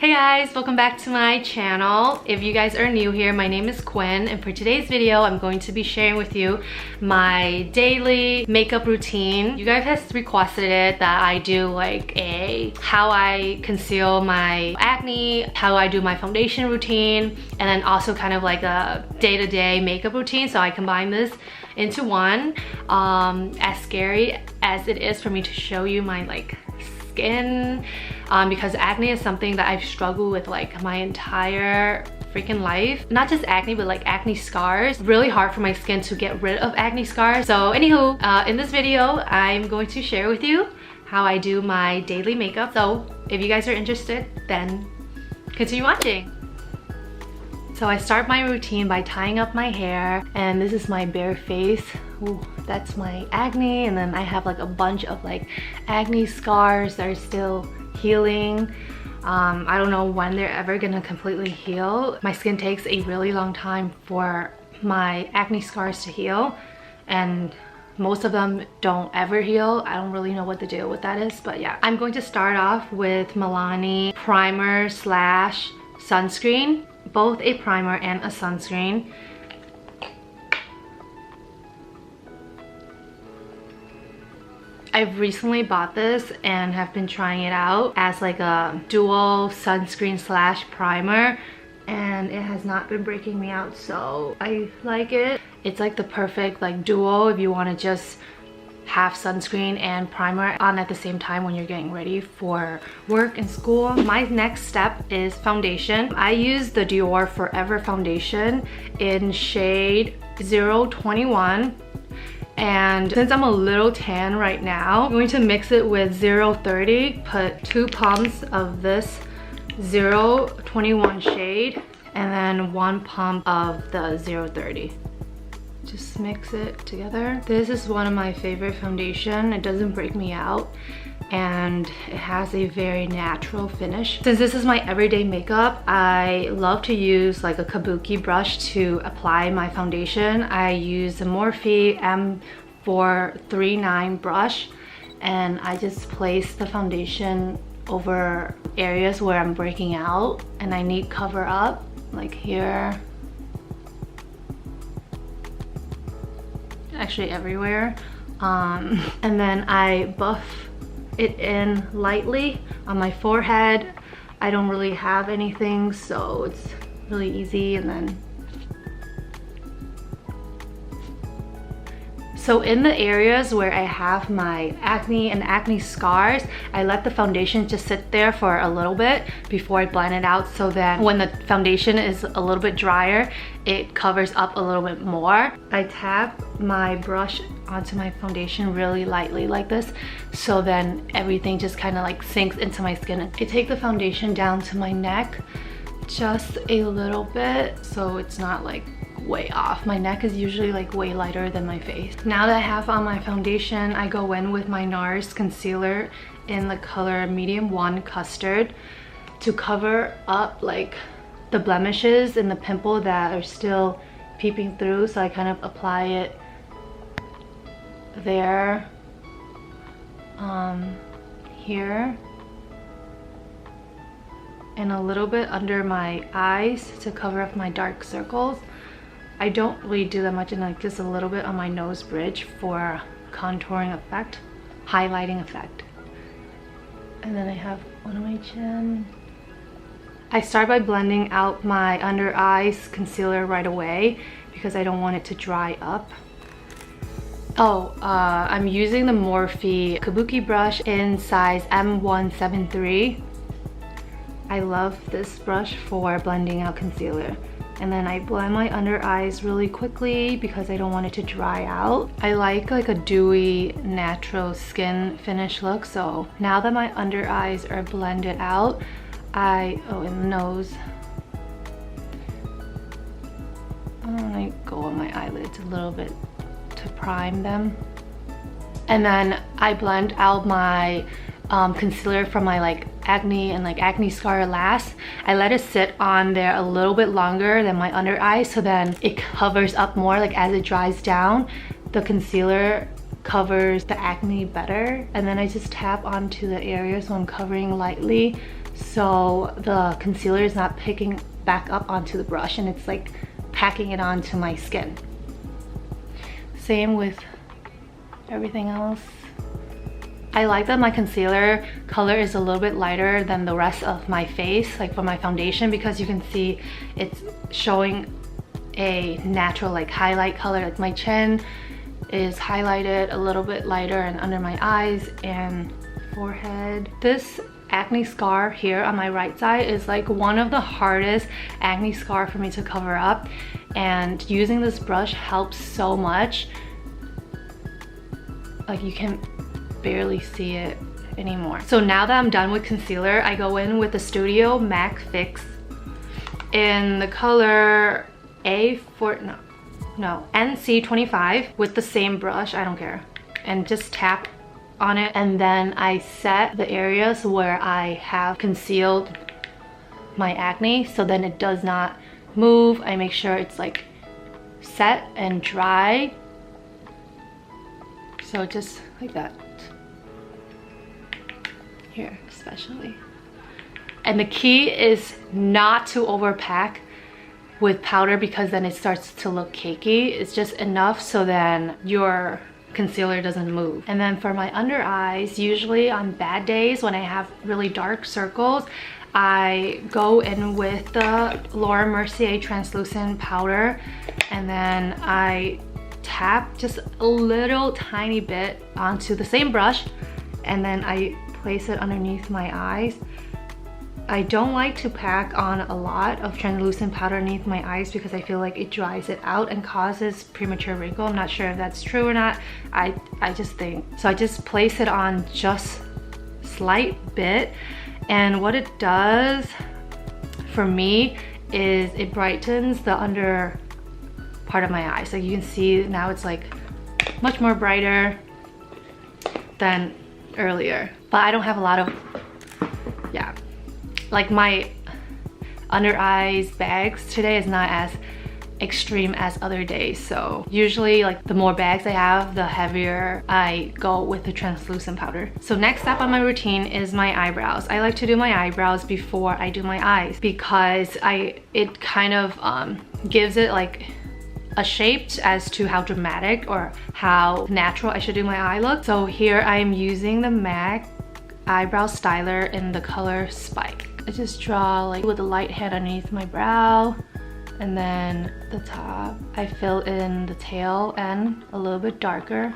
Hey guys, welcome back to my channel. If you guys are new here, my name is Quinn, and for today's video, I'm going to be sharing with you my daily makeup routine. You guys have requested it that I do like how I conceal my acne, how I do my foundation routine, and then also kind of like a day-to-day makeup routine. So I combine this into one. As scary as it is for me to show you my skin, because acne is something that I've struggled with like my entire freaking life. Not just acne, but like acne scars. Really hard for my skin to get rid of acne scars. So anywho, in this video, I'm going to share with you how I do my daily makeup. So if you guys are interested, then continue watching. So I start my routine by tying up my hair, and this is my bare face. Ooh, that's my acne, and then I have like a bunch of like acne scars that are still healing. I don't know when they're ever gonna completely heal. My skin takes a really long time for my acne scars to heal, and most of them don't ever heal. I don't really know what the deal with that is, but yeah. I'm going to start off with Milani primer slash sunscreen, both a primer and a sunscreen. I've recently bought this and have been trying it out as like a dual sunscreen slash primer, and it has not been breaking me out, so I like it. It's like the perfect like duo if you want to just have sunscreen and primer on at the same time when you're getting ready for work and school. My next step is foundation. I use the Dior Forever foundation in shade 021. And since I'm a little tan right now, I'm going to mix it with 030, put 2 pumps of this 021 shade, and then 1 pump of the 030. Just mix it together. This is one of my favorite foundation. It doesn't break me out, and it has a very natural finish. Since this is my everyday makeup, I love to use like a kabuki brush to apply my foundation. I use the Morphe M439 brush, and I just place the foundation over areas where I'm breaking out and I need cover up, like here. Actually everywhere. And then I buff it in lightly on my forehead. I don't really have anything, so it's really easy. And then so in the areas where I have my acne and acne scars, I let the foundation just sit there for a little bit before I blend it out, so that when the foundation is a little bit drier, it covers up a little bit more. I tap my brush onto my foundation really lightly like this, so then everything just kind of like sinks into my skin. I take the foundation down to my neck just a little bit, so it's not like way off. My neck is usually like way lighter than my face. Now that I have on my foundation, I go in with my Nars Concealer in the color medium 1 custard to cover up like the blemishes and the pimple that are still peeping through. So I kind of apply it there, here, and a little bit under my eyes to cover up my dark circles. I don't really do that much, and like just a little bit on my nose bridge for contouring effect, highlighting effect. And then I have one on my chin. I start by blending out my under eyes concealer right away because I don't want it to dry up. I'm using the Morphe Kabuki brush in size M173. I love this brush for blending out concealer. And then I blend my under eyes really quickly because I don't want it to dry out. I like a dewy, natural skin finish look. So now that my under eyes are blended out, in the nose, I go on my eyelids a little bit to prime them. And then I blend out my concealer from my acne and acne scar last. I let it sit on there a little bit longer than my under eye, so then it covers up more. As it dries down, the concealer covers the acne better. And then I just tap onto the area, so I'm covering lightly so the concealer is not picking back up onto the brush and it's like packing it onto my skin. Same with everything else. I like that my concealer color is a little bit lighter than the rest of my face, like for my foundation, because you can see it's showing a natural like highlight color. Like my chin is highlighted a little bit lighter and under my eyes and forehead. This acne scar here on my right side is like one of the hardest acne scar for me to cover up, and using this brush helps so much. Like you can barely see it anymore. So now that I'm done with concealer, I go in with the Studio MAC Fix in the color NC25 with the same brush, I don't care, and just tap on it, and then I set the areas where I have concealed my acne so then it does not move. I make sure it's like set and dry, so just like that here especially. And the key is not to overpack with powder because then it starts to look cakey. It's just enough so then your concealer doesn't move. And then for my under eyes, usually on bad days when I have really dark circles, I go in with the Laura Mercier translucent powder, and then I tap just a little tiny bit onto the same brush, and then I place it underneath my eyes. I don't like to pack on a lot of translucent powder underneath my eyes because I feel like it dries it out and causes premature wrinkle. I'm not sure if that's true or not. I just think. So I just place it on just slight bit, and what it does for me is it brightens the under part of my eye. So you can see now it's like much more brighter than earlier. But I don't have a lot of, yeah, like my under eyes bags today is not as extreme as other days. So usually like the more bags I have, the heavier I go with the translucent powder. So next step on my routine is my eyebrows. I like to do my eyebrows before I do my eyes because it kind of gives it like a shape as to how dramatic or how natural I should do my eye look. So here I'm using the MAC eyebrow styler in the color Spike. I just draw like with a light hand underneath my brow, and then the top I fill in the tail end a little bit darker.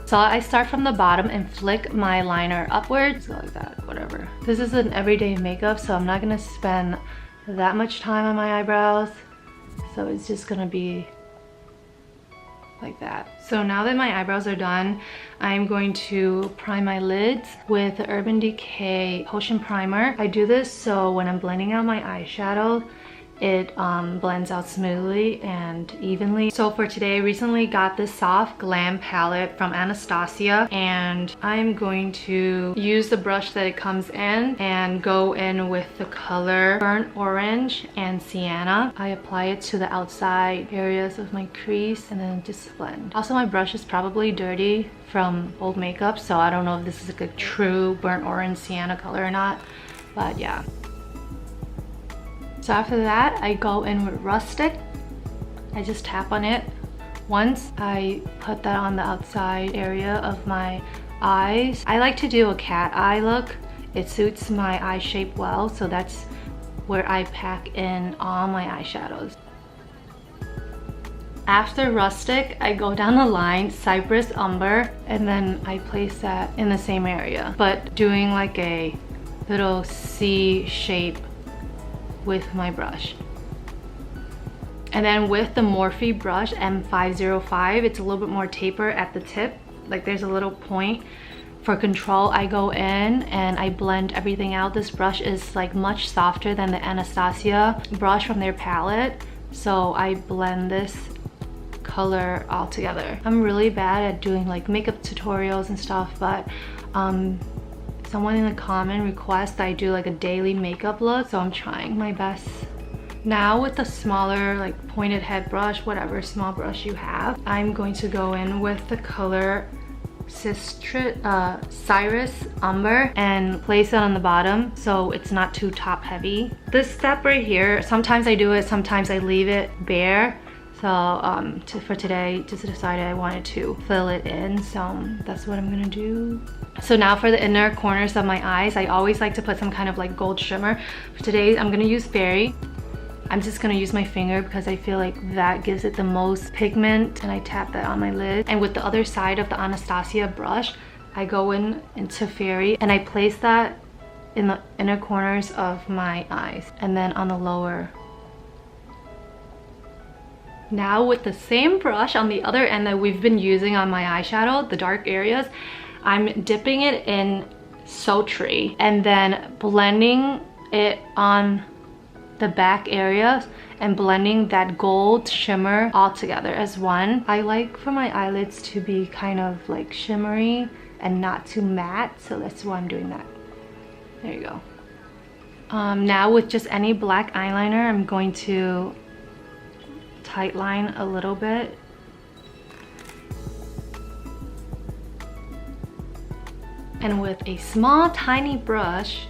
So I start from the bottom and flick my liner upwards, like that, whatever. This is an everyday makeup, so I'm not gonna spend that much time on my eyebrows. So it's just gonna be like that. So now that my eyebrows are done, I'm going to prime my lids with the Urban Decay Potion Primer. I do this so when I'm blending out my eyeshadow, it blends out smoothly and evenly. So for today, I recently got this soft glam palette from Anastasia, and I'm going to use the brush that it comes in and go in with the color Burnt Orange and Sienna. I apply it to the outside areas of my crease and then just blend. Also, my brush is probably dirty from old makeup, so I don't know if this is like a true Burnt Orange Sienna color or not, but yeah. So after that, I go in with Rustic. I just tap on it once. I put that on the outside area of my eyes. I like to do a cat eye look. It suits my eye shape well, so that's where I pack in all my eyeshadows. After Rustic, I go down the line, Cypress Umber, and then I place that in the same area, but doing like a little C shape with my brush. And then with the Morphe brush M505, it's a little bit more taper at the tip, like there's a little point. For control, I go in and I blend everything out. This brush is like much softer than the Anastasia brush from their palette, so I blend this color all together. I'm really bad at doing like makeup tutorials and stuff, but someone in the comment request that I do like a daily makeup look, so I'm trying my best Now with the smaller like pointed head brush, whatever small brush you have, I'm going to go in with the color Cyrus Umber and place it on the bottom so it's not too top heavy. This step right here, sometimes I do it, sometimes I leave it bare. So for today, just decided I wanted to fill it in, so that's what I'm gonna do. So now for the inner corners of my eyes, I always like to put some kind of like gold shimmer. For today, I'm gonna use Fairy. I'm just gonna use my finger because I feel like that gives it the most pigment, and I tap that on my lid. And with the other side of the Anastasia brush, I go into Fairy and I place that in the inner corners of my eyes and then on the lower. Now with the same brush on the other end that we've been using on my eyeshadow, the dark areas, I'm dipping it in Sultry and then blending it on the back areas and blending that gold shimmer all together as one. I like for my eyelids to be kind of like shimmery and not too matte, so that's why I'm doing that. There you go. Now with just any black eyeliner, I'm going to tight line a little bit. And with a small tiny brush,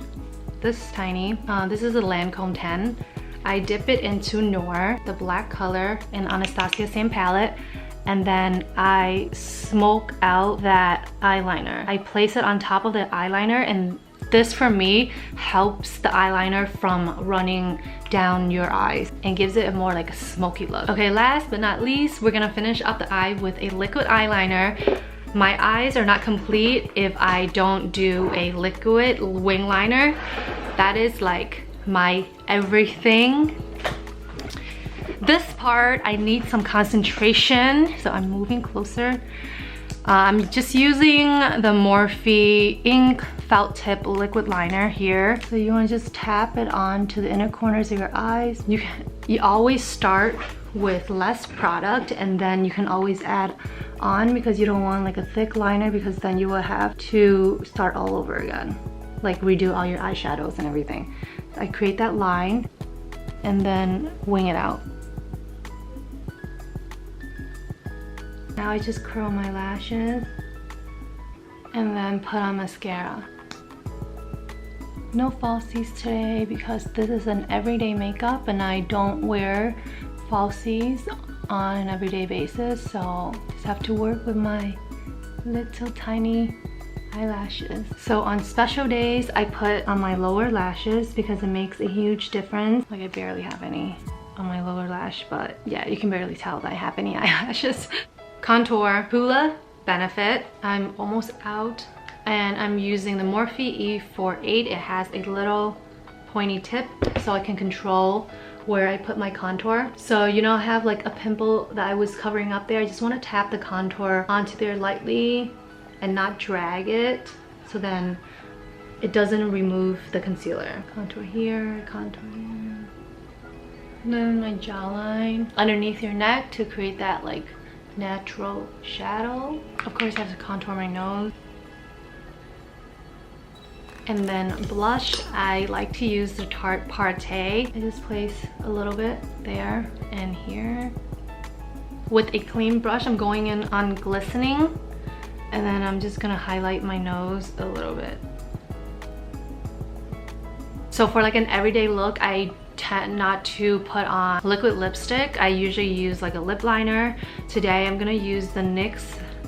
this tiny, this is a Lancome 10. I dip it into Noir, the black color, in Anastasia, same palette, and then I smoke out that eyeliner. I place it on top of the eyeliner, and this for me helps the eyeliner from running down your eyes and gives it a more like a smoky look. Okay, last but not least, we're gonna finish up the eye with a liquid eyeliner. My eyes are not complete if I don't do a liquid wing liner. That is like my everything. This part, I need some concentration, so I'm moving closer. I'm just using the Morphe Ink Felt Tip Liquid Liner here. So you want to just tap it on to the inner corners of your eyes. You always start with less product, and then you can always add on because you don't want like a thick liner, because then you will have to start all over again, like redo all your eyeshadows and everything. I create that line and then wing it out. Now I just curl my lashes and then put on mascara. No falsies today because this is an everyday makeup and I don't wear falsies on an everyday basis, so just have to work with my little tiny eyelashes. So on special days, I put on my lower lashes because it makes a huge difference. Like I barely have any on my lower lash, but yeah, you can barely tell that I have any eyelashes. Contour, Hoola Benefit. I'm almost out, and I'm using the Morphe E48. It has a little pointy tip so I can control where I put my contour. So you know, I have like a pimple that I was covering up there. I just want to tap the contour onto there lightly and not drag it, so then it doesn't remove the concealer. Contour here, contour here. And then my jawline underneath your neck to create that like natural shadow. Of course I have to contour my nose. And then blush, I like to use the Tarte Partey. I just place a little bit there and here. With a clean brush, I'm going in on glistening, and then I'm just gonna highlight my nose a little bit. So for like an everyday look, I tend not to put on liquid lipstick. I usually use like a lip liner. Today I'm gonna use the NYX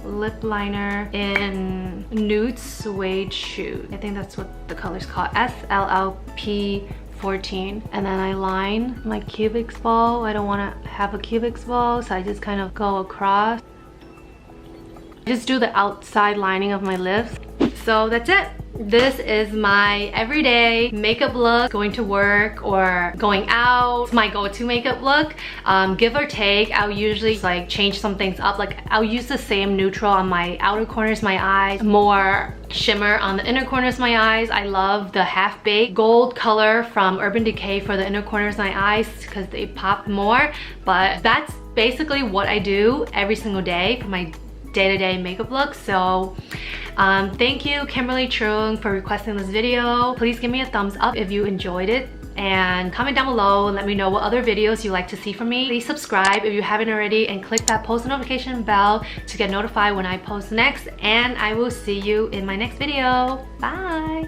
lip liner in Nude Suede Shoe. I think that's what the color's called, SLLP14. And then I line my cubic ball. I don't want to have a cubic ball, so I just kind of go across. Just do the outside lining of my lips. So that's it. This is my everyday makeup look, going to work or going out. It's my go-to makeup look. Give or take, I'll usually like change some things up. Like I'll use the same neutral on my outer corners of my eyes, more shimmer on the inner corners of my eyes. I love the half-baked gold color from Urban Decay for the inner corners of my eyes because they pop more. But that's basically what I do every single day for my day-to-day makeup look. So thank you Kimberly Chung for requesting this video. Please give me a thumbs up if you enjoyed it. and comment down below and let me know what other videos you like to see from me. Please subscribe if you haven't already and click that post notification bell to get notified when I post next, and I will see you in my next video. Bye!